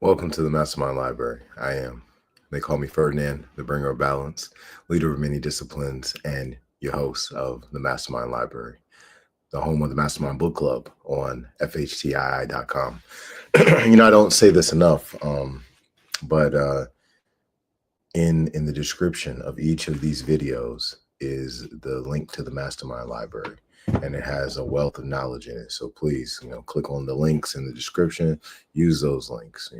Welcome to the MasterMind Library. They call me Ferdinand, the bringer of balance, leader of many disciplines, and your host of the MasterMind Library, the home of the MasterMind Book Club on FHTII.com. I don't say this enough, but in the description of each of these videos is the link to the MasterMind Library, and it has a wealth of knowledge in it. So please, click on the links in the description, use those links,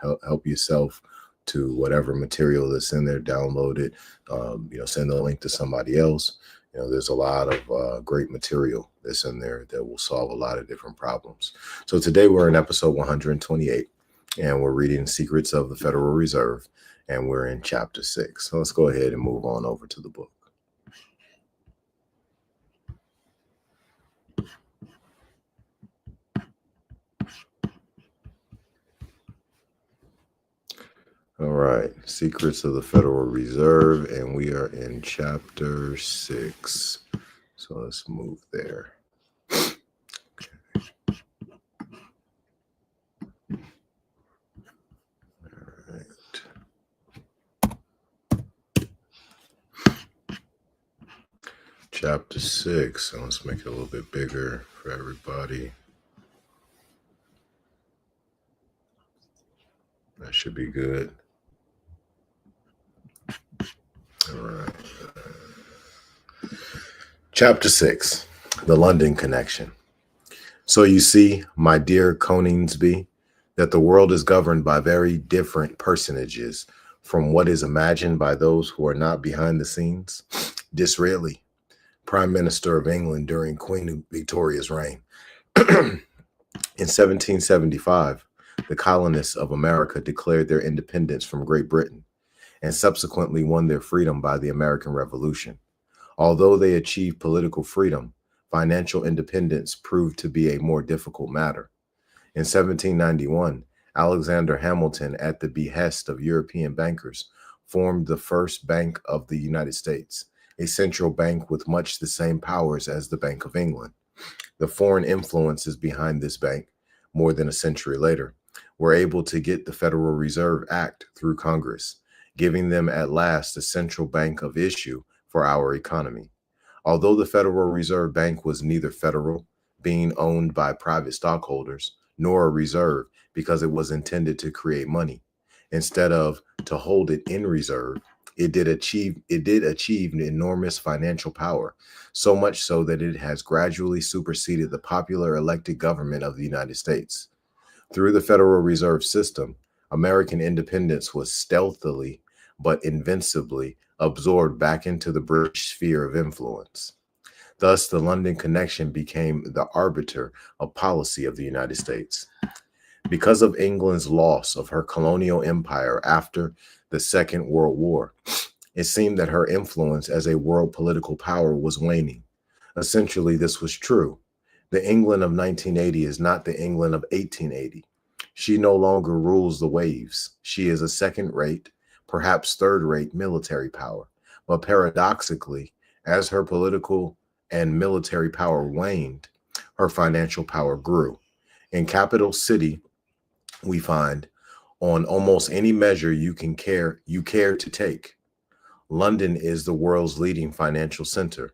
help yourself to whatever material that's in there, download it, send the link to somebody else. There's a lot of great material that's in there that will solve a lot of different problems. So today we're in episode 128, and we're reading Secrets of the Federal Reserve, and we're in chapter 6. So let's go ahead and move on over to the book. All right, Secrets of the Federal Reserve, and we are in chapter 6. So let's move there. Chapter 6. So let's make it a little bit bigger for everybody. That should be good. All right. Chapter 6. The London Connection. So you see, my dear Coningsby, that the world is governed by very different personages from what is imagined by those who are not behind the scenes. Disraeli, Prime Minister of England during Queen Victoria's reign. In 1775, the colonists of America declared their independence from Great Britain and subsequently won their freedom by the American Revolution. Although they achieved political freedom, financial independence proved to be a more difficult matter. In 1791, Alexander Hamilton, at the behest of European bankers, formed the first bank of the United States, a central bank with much the same powers as the Bank of England. The foreign influences behind this bank, more than a century later, were able to get the Federal Reserve Act through Congress, giving them at last a central bank of issue for our economy. Although the Federal Reserve Bank was neither federal, being owned by private stockholders, nor a reserve because it was intended to create money, instead of to hold it in reserve, it did achieve an enormous financial power, so much so that it has gradually superseded the popular elected government of the United States. Through the Federal Reserve System, American independence was stealthily but invincibly absorbed back into the British sphere of influence. Thus, the London Connection became the arbiter of policy of the United States. Because of England's loss of her colonial empire after the Second World War, it seemed that her influence as a world political power was waning. Essentially, this was true. The England of 1980 is not the England of 1880. She no longer rules the waves. She is a second-rate, perhaps third-rate military power. But paradoxically, as her political and military power waned, her financial power grew. In Capital City, we find, on almost any measure you care to take, London is the world's leading financial center.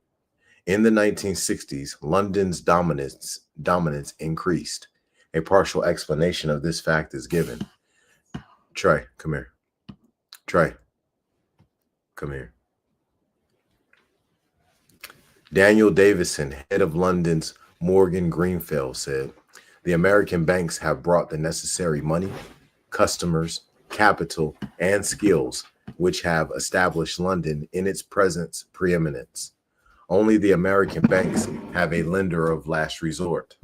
In the 1960s, London's dominance increased. A partial explanation of this fact is given. Trey, come here. Trey, come here. Daniel Davison, head of London's Morgan Greenfield, said, "The American banks have brought the necessary money, customers, capital, and skills which have established London in its present preeminence. Only the American banks have a lender of last resort.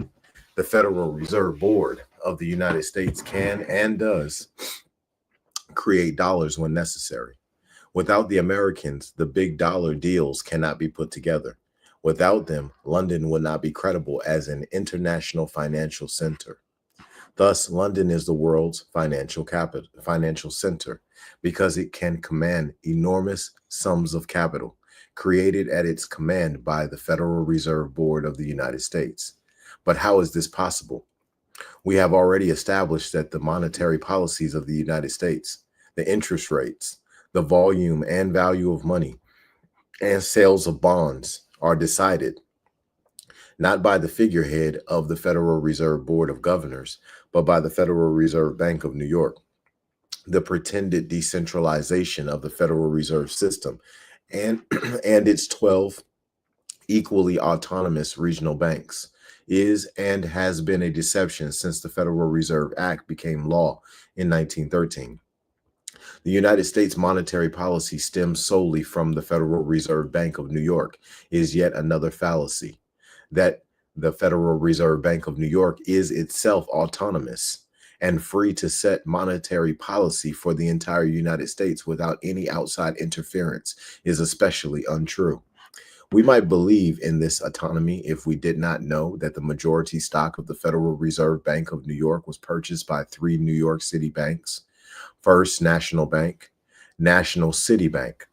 The Federal Reserve Board of the United States can and does create dollars when necessary. Without the Americans, the big dollar deals cannot be put together. Without them, London would not be credible as an international financial center. Thus, London is the world's financial center because it can command enormous sums of capital created at its command by the Federal Reserve Board of the United States. But how is this possible? We have already established that the monetary policies of the United States, the interest rates, the volume and value of money, and sales of bonds are decided not by the figurehead of the Federal Reserve Board of Governors, but by the Federal Reserve Bank of New York. The pretended decentralization of the Federal Reserve System and, and its 12 equally autonomous regional banks is and has been a deception since the Federal Reserve Act became law in 1913. The United States monetary policy stems solely from the Federal Reserve Bank of New York is yet another fallacy. That the Federal Reserve Bank of New York is itself autonomous and free to set monetary policy for the entire United States without any outside interference is especially untrue. We might believe in this autonomy if we did not know that the majority stock of the Federal Reserve Bank of New York was purchased by three New York City banks: First National Bank, National City Bank,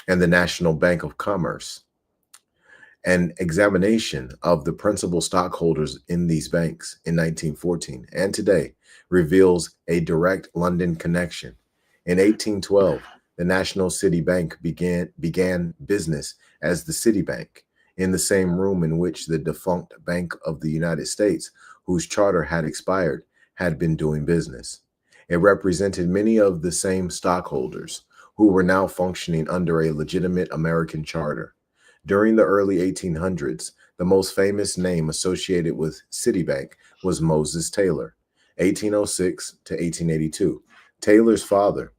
and the National Bank of Commerce. An examination of the principal stockholders in these banks in 1914 and today reveals a direct London connection. In 1812, the National City Bank began business as the Citibank in the same room in which the defunct Bank of the United States, whose charter had expired, had been doing business. It represented many of the same stockholders who were now functioning under a legitimate American charter. During the early 1800s, the most famous name associated with Citibank was Moses Taylor, 1806 to 1882. Taylor's father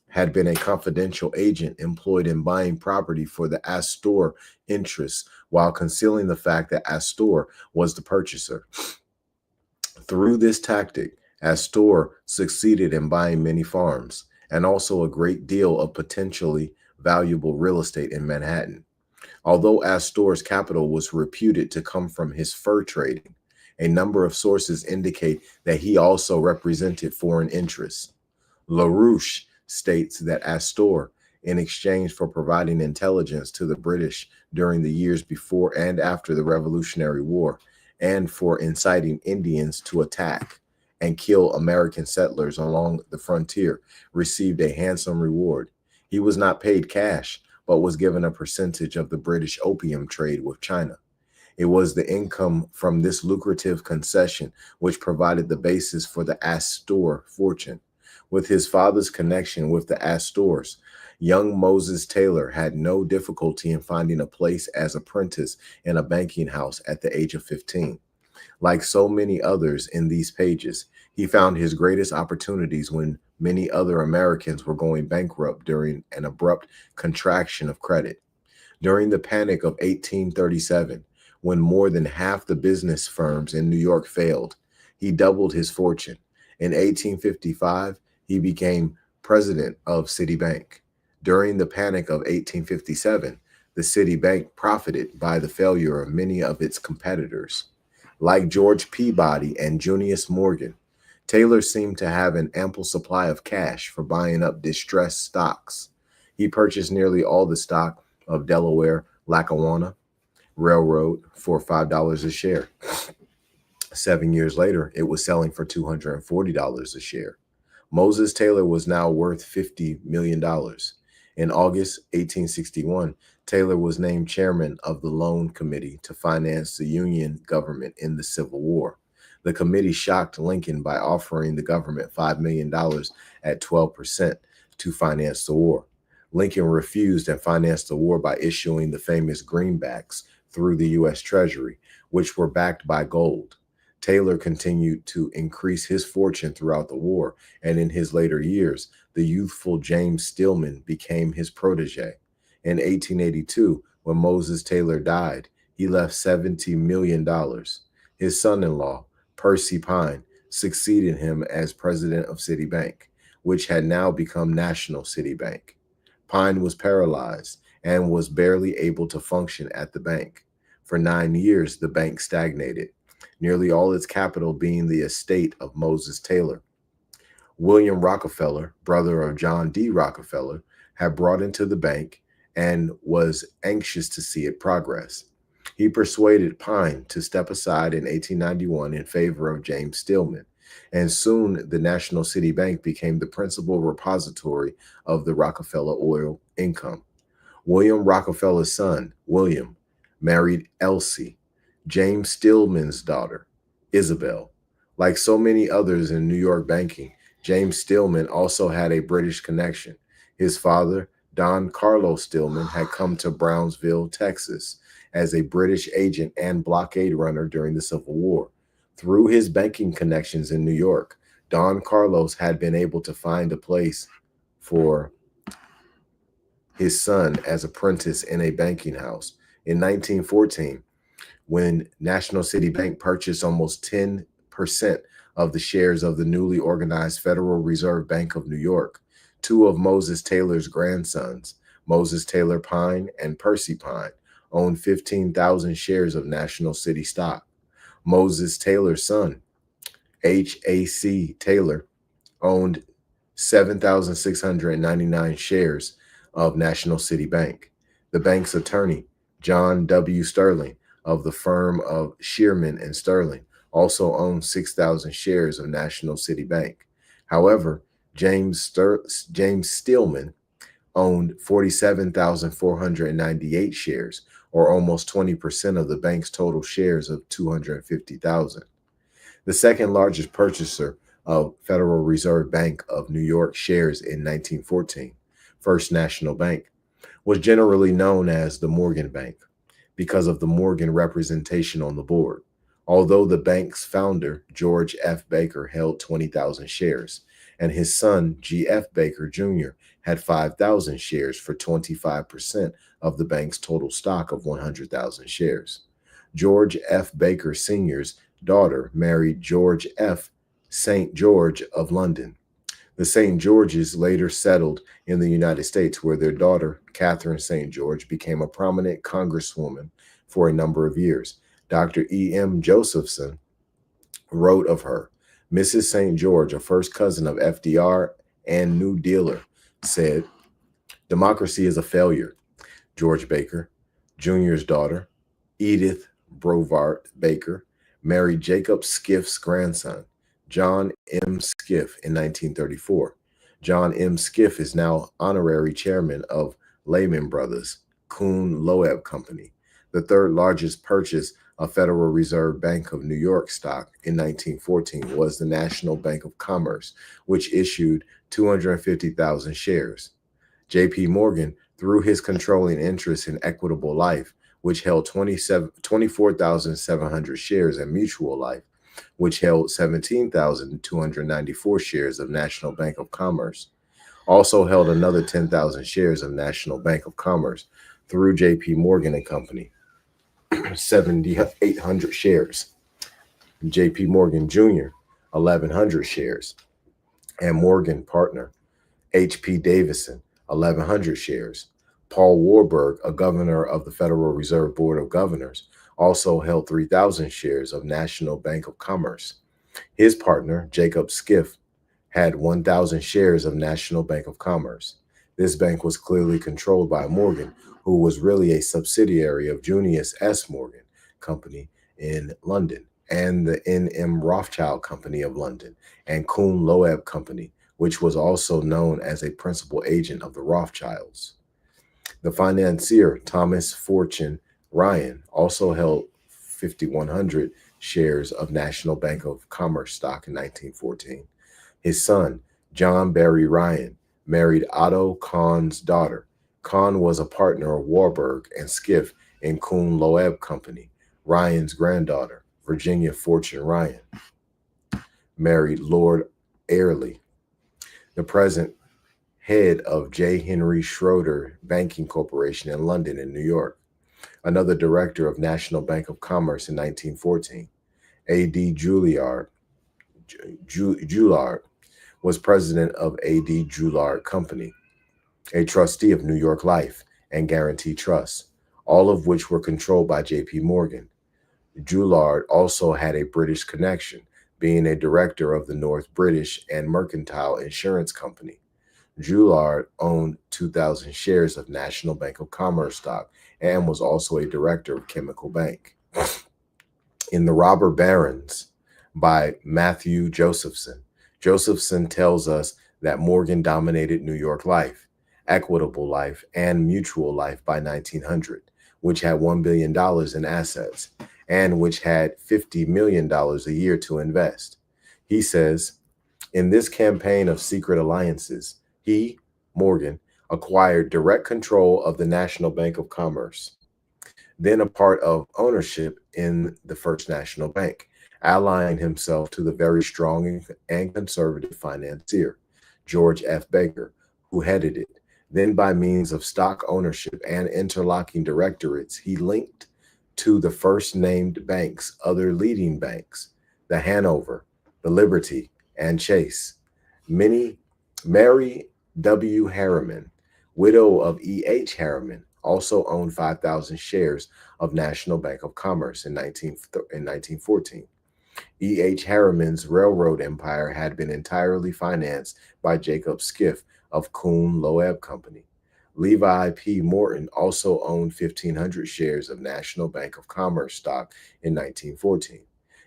had been a confidential agent employed in buying property for the Astor interests while concealing the fact that Astor was the purchaser. Through this tactic, Astor succeeded in buying many farms and also a great deal of potentially valuable real estate in Manhattan. Although Astor's capital was reputed to come from his fur trading, a number of sources indicate that he also represented foreign interests. LaRouche states that Astor, in exchange for providing intelligence to the British during the years before and after the Revolutionary War, and for inciting Indians to attack and kill American settlers along the frontier, received a handsome reward. He was not paid cash, but was given a percentage of the British opium trade with China. It was the income from this lucrative concession which provided the basis for the Astor fortune. With his father's connection with the Astors, young Moses Taylor had no difficulty in finding a place as apprentice in a banking house at the age of 15. Like so many others in these pages, he found his greatest opportunities when many other Americans were going bankrupt during an abrupt contraction of credit. During the Panic of 1837, when more than half the business firms in New York failed, he doubled his fortune. In 1855, he became president of Citibank. During the Panic of 1857, the Citibank profited by the failure of many of its competitors. Like George Peabody and Junius Morgan, Taylor seemed to have an ample supply of cash for buying up distressed stocks. He purchased nearly all the stock of Delaware Lackawanna Railroad for $5 a share. 7 years later, it was selling for $240 a share. Moses Taylor was now worth $50 million. In August 1861, Taylor was named chairman of the Loan Committee to finance the Union government in the Civil War. The committee shocked Lincoln by offering the government $5 million at 12% to finance the war. Lincoln refused and financed the war by issuing the famous greenbacks through the U.S. Treasury, which were backed by gold. Taylor continued to increase his fortune throughout the war, and in his later years, the youthful James Stillman became his protege. In 1882, when Moses Taylor died, he left $70 million. His son-in-law, Percy Pine, succeeded him as president of Citibank, which had now become National City Bank. Pine was paralyzed and was barely able to function at the bank. For 9 years, the bank stagnated, nearly all its capital being the estate of Moses Taylor. William Rockefeller, brother of John D. Rockefeller, had brought into the bank and was anxious to see it progress. He persuaded Pine to step aside in 1891 in favor of James Stillman, and soon the National City Bank became the principal repository of the Rockefeller oil income. William Rockefeller's son, William, married Elsie, James Stillman's daughter, Isabel. Like so many others in New York banking, James Stillman also had a British connection. His father, Don Carlos Stillman, had come to Brownsville, Texas, as a British agent and blockade runner during the Civil War. Through his banking connections in New York, Don Carlos had been able to find a place for his son as apprentice in a banking house. In 1914, when National City Bank purchased almost 10% of the shares of the newly organized Federal Reserve Bank of New York, two of Moses Taylor's grandsons, Moses Taylor Pine and Percy Pine, owned 15,000 shares of National City stock. Moses Taylor's son, H.A.C. Taylor, owned 7,699 shares of National City Bank. The bank's attorney, John W. Sterling, of the firm of Shearman and Sterling, also owned 6,000 shares of National City Bank. However, James Stillman owned 47,498 shares, or almost 20% of the bank's total shares of 250,000. The second largest purchaser of Federal Reserve Bank of New York shares in 1914, First National Bank, was generally known as the Morgan Bank because of the Morgan representation on the board. Although the bank's founder, George F. Baker, held 20,000 shares, and his son, G. F. Baker Jr., had 5,000 shares for 25% of the bank's total stock of 100,000 shares. George F. Baker Sr.'s daughter married George F. St. George of London. The St. Georges later settled in the United States, where their daughter, Catherine St. George, became a prominent congresswoman for a number of years. Dr. E. M. Josephson wrote of her, Mrs. St. George, a first cousin of FDR and New Dealer, said, "Democracy is a failure." George Baker Jr.'s daughter, Edith Brovart Baker, married Jacob Skiff's grandson, John M. Skiff, in 1934. John M. Skiff is now honorary chairman of Lehman Brothers, Kuhn Loeb Company. The third largest purchase of Federal Reserve Bank of New York stock in 1914 was the National Bank of Commerce, which issued 250,000 shares. J.P. Morgan, through his controlling interest in Equitable Life, which held 24,700 shares, and Mutual Life, which held 17,294 shares of National Bank of Commerce, also held another 10,000 shares of National Bank of Commerce through J.P. Morgan and Company, 7,800 shares. J.P. Morgan Jr., 1,100 shares, and Morgan partner, H.P. Davison, 1,100 shares. Paul Warburg, a governor of the Federal Reserve Board of Governors, also held 3,000 shares of National Bank of Commerce. His partner, Jacob Skiff, had 1,000 shares of National Bank of Commerce. This bank was clearly controlled by Morgan, who was really a subsidiary of Junius S. Morgan Company in London, and the N.M. Rothschild Company of London, and Kuhn Loeb Company, which was also known as a principal agent of the Rothschilds. The financier, Thomas Fortune Ryan, also held 5,100 shares of National Bank of Commerce stock in 1914. His son, John Barry Ryan, married Otto Kahn's daughter. Kahn was a partner of Warburg and Skiff in Kuhn Loeb Company. Ryan's granddaughter, Virginia Fortune Ryan, married Lord Airlie, the present head of J. Henry Schroeder Banking Corporation in London and New York, another director of National Bank of Commerce in 1914. A.D. Juillard was president of A.D. Juillard Company, a trustee of New York Life and Guarantee Trust, all of which were controlled by J.P. Morgan. Juillard also had a British connection, being a director of the North British and Mercantile Insurance Company. Joulard owned 2,000 shares of National Bank of Commerce stock and was also a director of Chemical Bank. In The Robber Barons by Matthew Josephson, Josephson tells us that Morgan dominated New York Life, Equitable Life, and Mutual Life by 1900, which had $1 billion in assets and which had $50 million a year to invest. He says, in this campaign of secret alliances, he, Morgan, acquired direct control of the National Bank of Commerce, then a part of ownership in the First National Bank, allying himself to the very strong and conservative financier, George F. Baker, who headed it. Then, by means of stock ownership and interlocking directorates, he linked to the first named bank's other leading banks, the Hanover, the Liberty, and Chase. Mary W. Harriman, widow of E.H. Harriman, also owned 5,000 shares of National Bank of Commerce in 1914. E.H. Harriman's railroad empire had been entirely financed by Jacob Skiff of Kuhn Loeb Company. Levi P. Morton also owned 1,500 shares of National Bank of Commerce stock in 1914.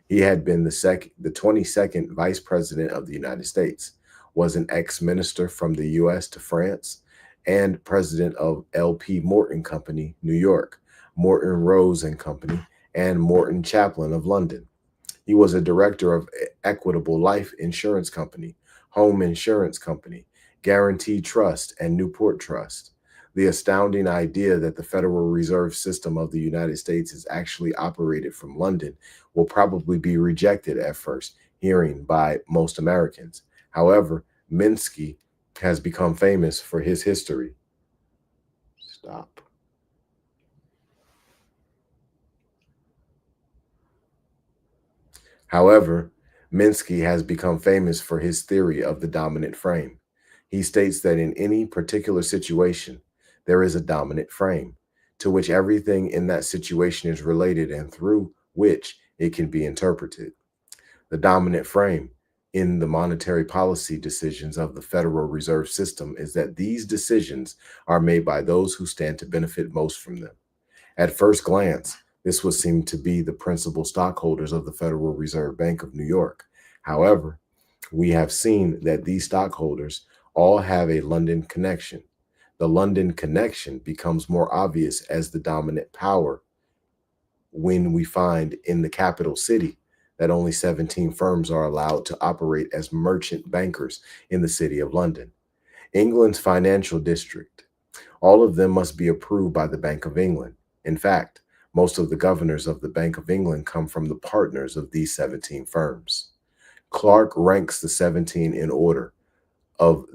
He had been the 22nd Vice President of the United States, was an ex-minister from the U.S. to France, and president of L.P. Morton Company, New York, Morton Rose and Company, and Morton Chaplin of London. He was a director of Equitable Life Insurance Company, Home Insurance Company, Guarantee Trust, and Newport Trust. The astounding idea that the Federal Reserve System of the United States is actually operated from London will probably be rejected at first hearing by most Americans. However, Minsky has become famous for his history. However, Minsky has become famous for his theory of the dominant frame. He states that in any particular situation, there is a dominant frame, to which everything in that situation is related and through which it can be interpreted. The dominant frame in the monetary policy decisions of the Federal Reserve System is that these decisions are made by those who stand to benefit most from them. At first glance, this would seem to be the principal stockholders of the Federal Reserve Bank of New York. However, we have seen that these stockholders all have a London connection. The London connection becomes more obvious as the dominant power when we find in the capital city that only 17 firms are allowed to operate as merchant bankers in the city of London, England's financial district. All of them must be approved by the Bank of England. In fact, most of the governors of the Bank of England come from the partners of these 17 firms. Clark ranks the 17 in order of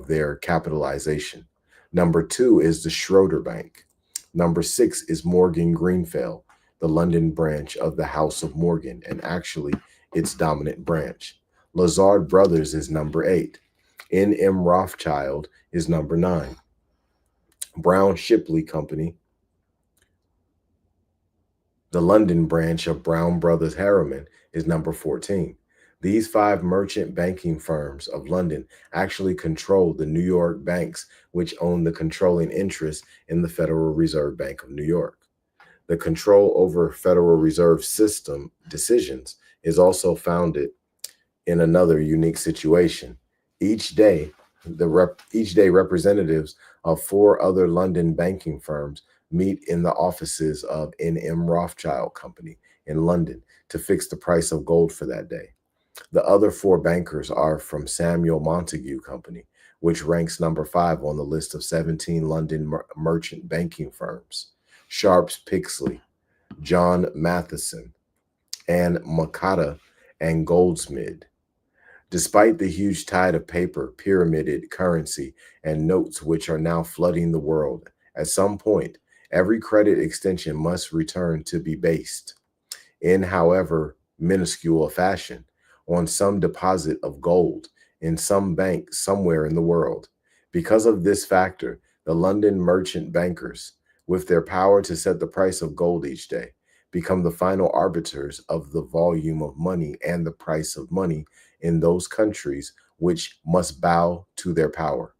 their capitalization. Number 2 is the Schroeder Bank. Number 6 is Morgan Greenfell, the London branch of the House of Morgan, and actually its dominant branch. Lazard Brothers is number 8. N.M. Rothschild is number 9. Brown Shipley Company, the London branch of Brown Brothers Harriman, is number 14. These 5 merchant banking firms of London actually control the New York banks, which own the controlling interest in the Federal Reserve Bank of New York. The control over Federal Reserve System decisions is also founded in another unique situation. Each day, representatives of 4 other London banking firms meet in the offices of N.M. Rothschild Company in London to fix the price of gold for that day. The other 4 bankers are from Samuel Montague Company, which ranks number 5 on the list of 17 London merchant banking firms: Sharps Pixley, John Matheson, and Makata and Goldsmith. Despite the huge tide of paper, pyramided currency, and notes which are now flooding the world, at some point, every credit extension must return to be based, in however minuscule a fashion, on some deposit of gold in some bank somewhere in the world. Because of this factor, the London merchant bankers, with their power to set the price of gold each day, become the final arbiters of the volume of money and the price of money in those countries which must bow to their power.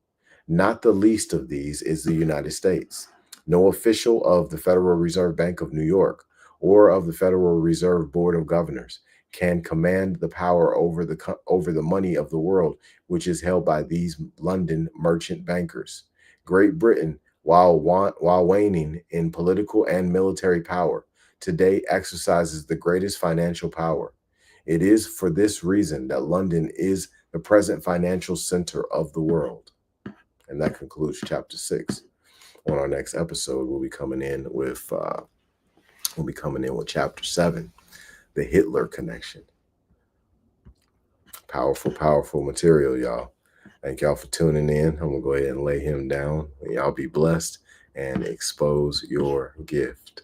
Not the least of these is the United States. No official of the Federal Reserve Bank of New York or of the Federal Reserve Board of Governors can command the power over the money of the world, which is held by these London merchant bankers. Great Britain, while waning in political and military power, today exercises the greatest financial power. It is for this reason that London is the present financial center of the world. And that concludes chapter 6. On our next episode, we'll be coming in with chapter 7, the Hitler connection. Powerful, powerful material, y'all. Thank y'all for tuning in. I'm gonna go ahead and lay him down. Y'all be blessed and expose your gift.